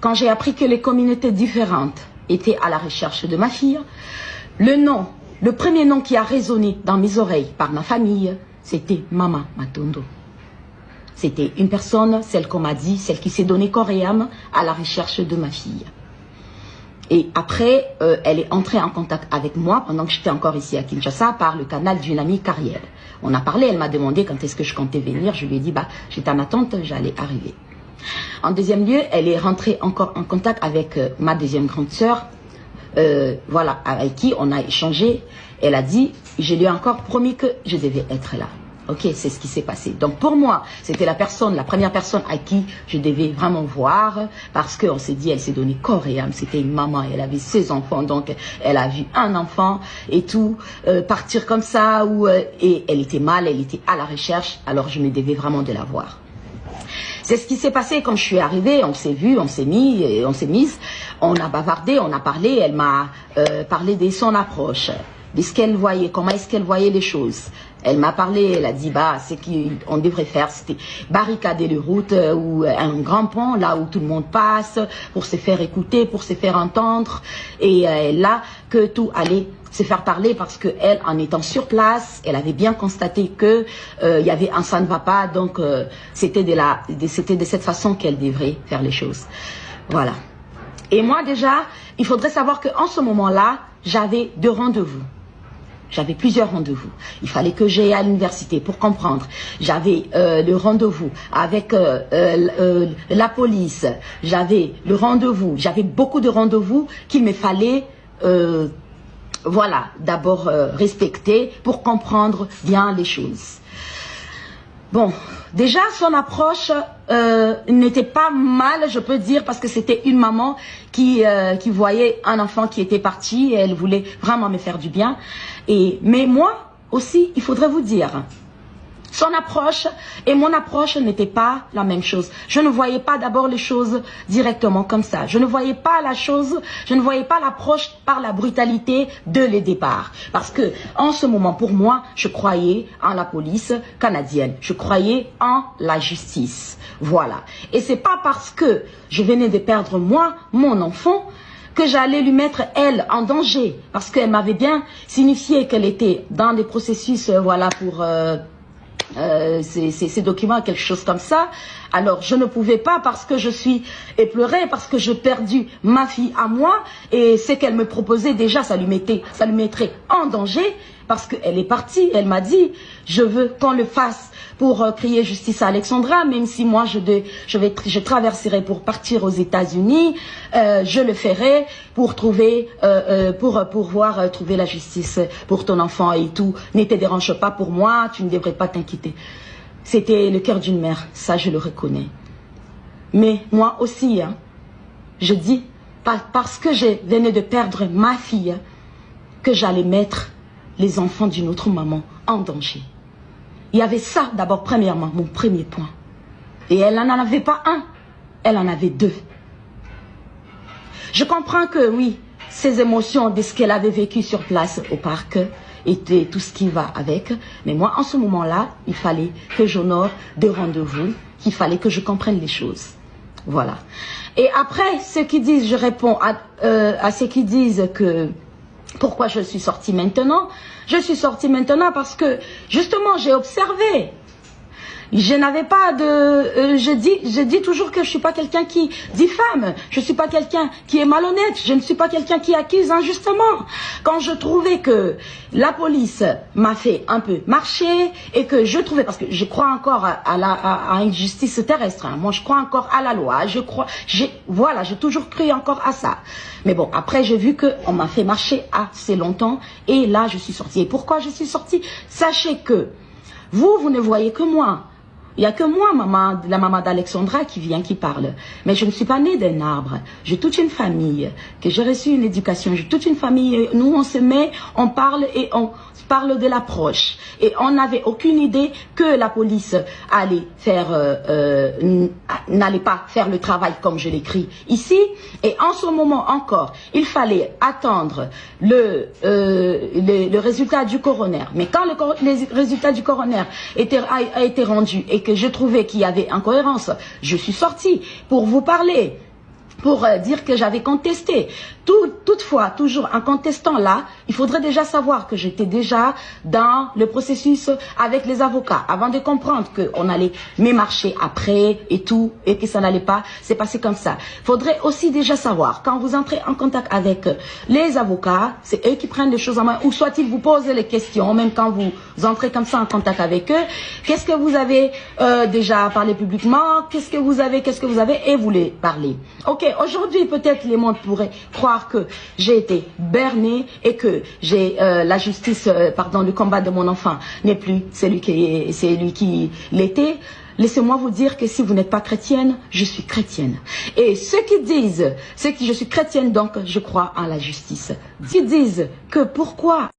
quand j'ai appris que les communautés différentes étaient à la recherche de ma fille, le premier nom qui a résonné dans mes oreilles par ma famille, c'était Maman Matondo. C'était une personne, celle qu'on m'a dit, celle qui s'est donnée corps et âme à la recherche de ma fille. Et après, elle est entrée en contact avec moi pendant que j'étais encore ici à Kinshasa par le canal d'une amie Cariel. On a parlé, elle m'a demandé quand est-ce que je comptais venir. Je lui ai dit, bah, j'étais en attente, j'allais arriver. En deuxième lieu, elle est rentrée encore en contact avec ma deuxième grande sœur, voilà, avec qui on a échangé. Elle a dit, je lui ai encore promis que je devais être là. Ok, c'est ce qui s'est passé. Donc pour moi, c'était la première personne à qui je devais vraiment voir, parce qu'on s'est dit, elle s'est donnée corps et âme. C'était une maman, elle avait ses enfants, donc elle a vu un enfant et tout, partir comme ça, et elle était mal, elle était à la recherche, alors je me devais vraiment de la voir. C'est ce qui s'est passé quand je suis arrivée, on s'est vu, on s'est mise, on a bavardé, on a parlé, elle m'a parlé de son approche, de ce qu'elle voyait, comment est-ce qu'elle voyait les choses. Elle m'a parlé, elle a dit, bah, ce qu'on devrait faire, c'était barricader les routes ou un grand pont, là où tout le monde passe, pour se faire écouter, pour se faire entendre, et là, que tout allait se faire parler, parce que elle, en étant sur place, elle avait bien constaté que il y avait un ça ne va pas, donc c'était de cette façon qu'elle devrait faire les choses. Voilà. Et moi déjà, il faudrait savoir qu'en ce moment-là, j'avais 2 rendez-vous. J'avais plusieurs rendez-vous. Il fallait que j'aille à l'université pour comprendre. J'avais le rendez-vous avec la police. J'avais le rendez-vous. J'avais beaucoup de rendez-vous qu'il me fallait, voilà, d'abord respecter pour comprendre bien les choses. Bon, déjà son approche n'était pas mal, je peux dire, parce que c'était une maman qui voyait un enfant qui était parti et elle voulait vraiment me faire du bien. Mais moi aussi, il faudrait vous dire, son approche et mon approche n'étaient pas la même chose. Je ne voyais pas d'abord les choses directement comme ça. Je ne voyais pas l'approche par la brutalité de le départ. Parce que en ce moment, pour moi, je croyais en la police canadienne. Je croyais en la justice. Voilà. Et c'est pas parce que je venais de perdre moi, mon enfant, que j'allais lui mettre, elle, en danger. Parce qu'elle m'avait bien signifié qu'elle était dans des processus, voilà, pour... ces documents, quelque chose comme ça. Alors je ne pouvais pas, parce que je suis éplorée, parce que j'ai perdu ma fille à moi, et ce qu'elle me proposait déjà, ça lui mettrait en danger, parce qu'elle est partie. Elle m'a dit, je veux qu'on le fasse pour crier justice à Alexandra, même si moi je traverserai pour partir aux États-Unis, je le ferai pour trouver, pour pouvoir trouver la justice pour ton enfant et tout. Ne te dérange pas pour moi, tu ne devrais pas t'inquiéter. C'était le cœur d'une mère, ça je le reconnais. Mais moi aussi, hein, je dis, parce que je venais de perdre ma fille, que j'allais mettre les enfants d'une autre maman en danger. Il y avait ça d'abord, premièrement, mon premier point. Et elle n'en avait pas un, elle en avait 2. Je comprends que oui, ses émotions de ce qu'elle avait vécu sur place au parc était tout ce qui va avec. Mais moi, en ce moment-là, il fallait que j'honore 2 rendez-vous, qu'il fallait que je comprenne les choses. Voilà. Et après, ceux qui disent, je réponds à ceux qui disent que pourquoi je suis sortie maintenant? Je suis sortie maintenant parce que, justement, j'ai observé. Je n'avais pas de... je dis toujours que je ne suis pas quelqu'un qui diffame. Je ne suis pas quelqu'un qui est malhonnête. Je ne suis pas quelqu'un qui accuse injustement. Quand je trouvais que la police m'a fait un peu marcher et que je trouvais... Parce que je crois encore à une justice terrestre. Hein. Moi, je crois encore à la loi. Voilà, j'ai toujours cru encore à ça. Mais bon, après, j'ai vu qu'on m'a fait marcher assez longtemps. Et là, je suis sortie. Et pourquoi je suis sortie? Sachez que vous ne voyez que moi. Il n'y a que moi, la maman d'Alexandra, qui parle. Mais je ne suis pas née d'un arbre. J'ai toute une famille, que j'ai reçu une éducation. J'ai toute une famille. Nous, on se met, on parle et on parle de l'approche. Et on n'avait aucune idée que la police allait faire, n'allait pas faire le travail comme je l'écris ici. Et en ce moment encore, il fallait attendre le résultat du coroner. Mais quand le résultat du coroner a été rendu et que je trouvais qu'il y avait incohérence, je suis sortie pour vous parler. pour dire que j'avais contesté. Toutefois, toujours en contestant là, il faudrait déjà savoir que j'étais déjà dans le processus avec les avocats, avant de comprendre qu'on allait m'émarcher après et tout, et que ça n'allait pas se passer comme ça. Il faudrait aussi déjà savoir, quand vous entrez en contact avec les avocats, c'est eux qui prennent les choses en main, ou soit ils vous posent les questions, même quand vous entrez comme ça en contact avec eux, qu'est-ce que vous avez déjà parlé publiquement, qu'est-ce que vous avez, et vous les parlez. Ok, aujourd'hui peut-être les monde pourrait croire que j'ai été bernée et que j'ai la justice, pardon, le combat de mon enfant n'est plus celui qui l'était. Laissez-moi vous dire que si vous n'êtes pas chrétienne, je suis chrétienne. Et ceux qui disent, je suis chrétienne donc je crois en la justice, qui disent que pourquoi